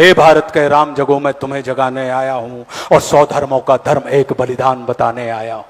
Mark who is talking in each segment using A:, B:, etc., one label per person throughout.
A: हे भारत के राम जगो मैं तुम्हें जगाने आया हूं और 100 धर्मों का धर्म एक बलिदान बताने आया हूं।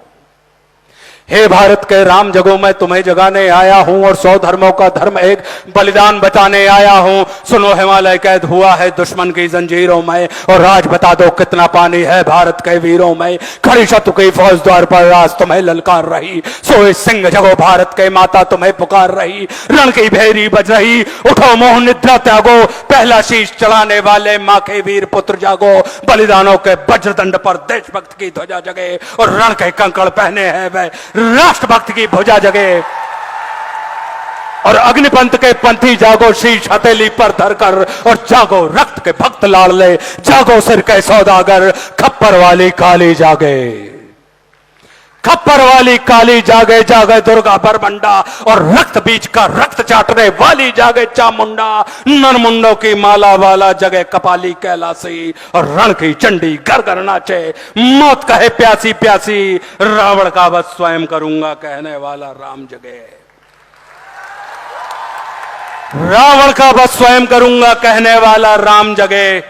A: हे भारत के राम जगो मैं तुम्हें जगाने आया हूं और 100 धर्मों का धर्म एक बलिदान बताने आया हूं। सुनो हिमालय कैद हुआ है दुश्मन की जंजीरों में और राज बता दो कितना पानी है भारत के वीरों में। खड़ी शत्रु की फौज द्वार पर राज तुम्हें ललकार रही, सोए सिंह जगो भारत के माता तुम्हें पुकार रही। रण की भेरी बज रही, उठो मोह निद्रा त्यागो, पहला शीश चढ़ाने वाले मां के वीर पुत्र जागो। बलिदानों के वज्रदंड पर देशभक्त की ध्वजा जगे और रण के कंकड़ पहने हैं वे राष्ट्रभक्त की भुजा जगे। और अग्निपंथ के पंथी जागो, शीश हथेली पर धरकर और जागो रक्त के भक्त लाडले, जागो सिर के सौदागर, खप्पर वाली काली जागे, खप्पर वाली काली जागे, जागे दुर्गा बरबंडा और रक्त बीज का रक्त चाटने वाली जागे चामुंडा। नरमुंडों की माला वाला जगे कपाली कैलासी और रण की चंडी घर घर नाचे, मौत कहे प्यासी प्यासी, रावण का वध स्वयं करूंगा कहने वाला राम जगे। रावण का वध स्वयं करूंगा कहने वाला राम जगे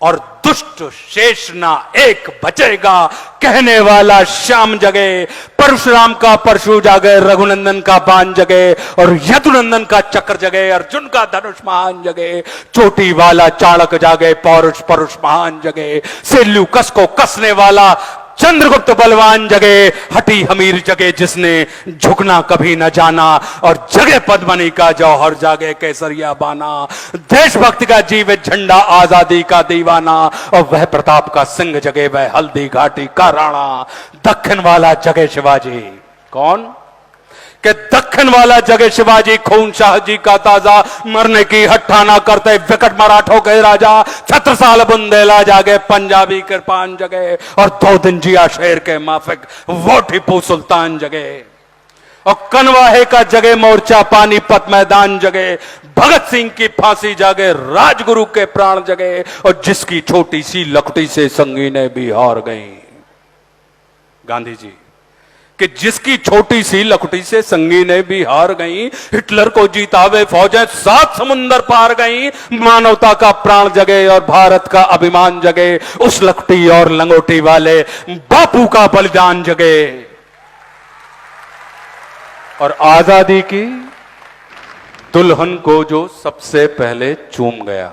A: और दुष्ट शेष ना एक बचेगा कहने वाला श्याम जगे। परशुराम का परशु जागे, रघुनंदन का बाण जगे और यदुनंदन का चक्र जगे, अर्जुन का धनुष महान जगे। चोटी वाला चाणक जागे, पौरुष परुष महान जगे। सेल्यू कस को कसने वाला चंद्रगुप्त बलवान जगे। हटी हमीर जगे जिसने झुकना कभी न जाना और जगे पद्मनी का जौहर जागे केसरिया बाना। देशभक्ति का जीवित झंडा आजादी का दीवाना और वह प्रताप का सिंह जगे, वह हल्दी घाटी का राणा। दक्षिण वाला जगे शिवाजी, कौन कि दक्षिण वाला जगे शिवाजी, खून शाह जी का ताजा, मरने की हट्ठा ना करते विकट मराठों के राजा। छत्रसाल बुंदेला जागे, पंजाबी कृपान जगे और 2 दिन जिया शेर के माफिक वो टीपू सुल्तान जगे। और कनवाहे का जगे मोर्चा, पानीपत मैदान जगे, भगत सिंह की फांसी जागे, राजगुरु के प्राण जगे और जिसकी छोटी सी लकड़ी से संगीनें भी हार गई। गांधी जी कि जिसकी छोटी सी लकुटी से संगीनें भी हार गई, हिटलर को जीतावे फौजें 7 समुंदर पार गई। मानवता का प्राण जगे और भारत का अभिमान जगे, उस लकुटी और लंगोटी वाले बापू का बलिदान जगे। और आजादी की दुल्हन को जो सबसे पहले चूम गया,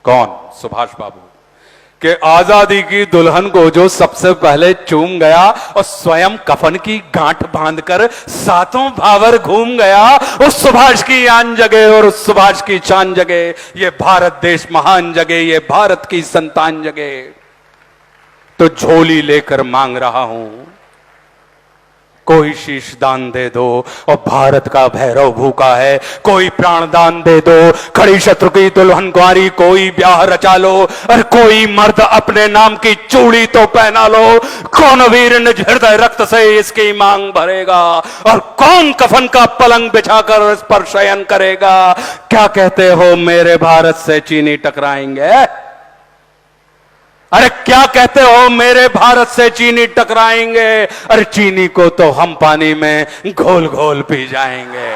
A: कौन? सुभाष बाबू। कि आजादी की दुल्हन को जो सबसे पहले चूम गया और स्वयं कफन की गांठ बांधकर 7 भावर घूम गया, उस सुभाष की आन जगे और उस सुभाष की शान जगे। ये भारत देश महान जगे, ये भारत की संतान जगे। तो झोली लेकर मांग रहा हूं, कोई शीश दान दे दो और भारत का भैरव भूखा है, कोई प्राण दान दे दो। खड़ी शत्रु की दुल्हन कुंवारी, कोई ब्याह रचा लो और कोई मर्द अपने नाम की चूड़ी तो पहना लो। कौन वीर निज हृदय रक्त से इसकी मांग भरेगा और कौन कफन का पलंग बिछाकर इस पर शयन करेगा। क्या कहते हो मेरे भारत से चीनी टकराएंगे? अरे क्या कहते हो मेरे भारत से चीनी टकराएंगे? अरे चीनी को तो हम पानी में घोल घोल पी जाएंगे।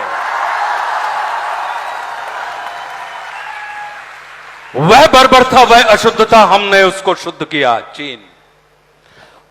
A: वह बर्बरता, वह अशुद्धता, हमने उसको शुद्ध किया। चीन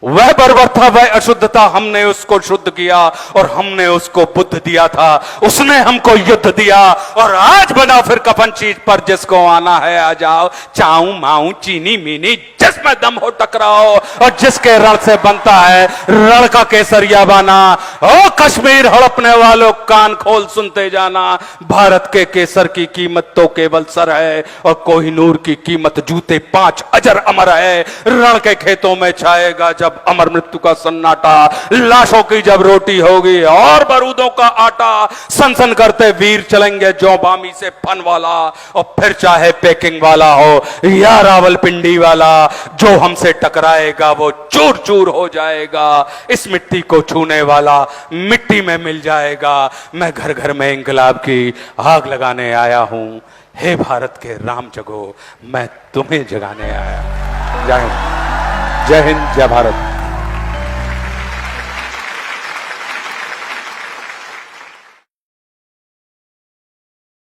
A: वह बर्बर था, वह अशुद्धता, हमने उसको शुद्ध किया और हमने उसको बुद्ध दिया था। उसने हमको युद्ध दिया और आज बना फिर कफन चीज पर जिसको आना है आ जाओ। चाऊ माऊ चीनी मीनी जिसमें दम हो टकराओ और जिसके रण से बनता है रण का केसरिया बाना। ओ कश्मीर हड़पने वालों कान खोल सुनते जाना, भारत के केसर की कीमत तो केवल सर है और कोहिनूर की कीमत जूते 5 अजर अमर है। रण के खेतों में छाएगा जब अमर मृत्यु का सन्नाटा, लाशों की जब रोटी होगी और बारूदों का आटा। सनसन करते वीर चलेंगे जो बामी से फन वाला और फिर चाहे पैकिंग वाला हो या रावलपिंडी वाला, जो हमसे टकराएगा वो चूर चूर हो जाएगा। इस मिट्टी को छूने वाला मिट्टी में मिल जाएगा। मैं घर घर में इंकलाब की आग लगाने आया हूं। हे भारत के राम जगो, मैं तुम्हें जगाने आया। जय हिंद, जय भारत।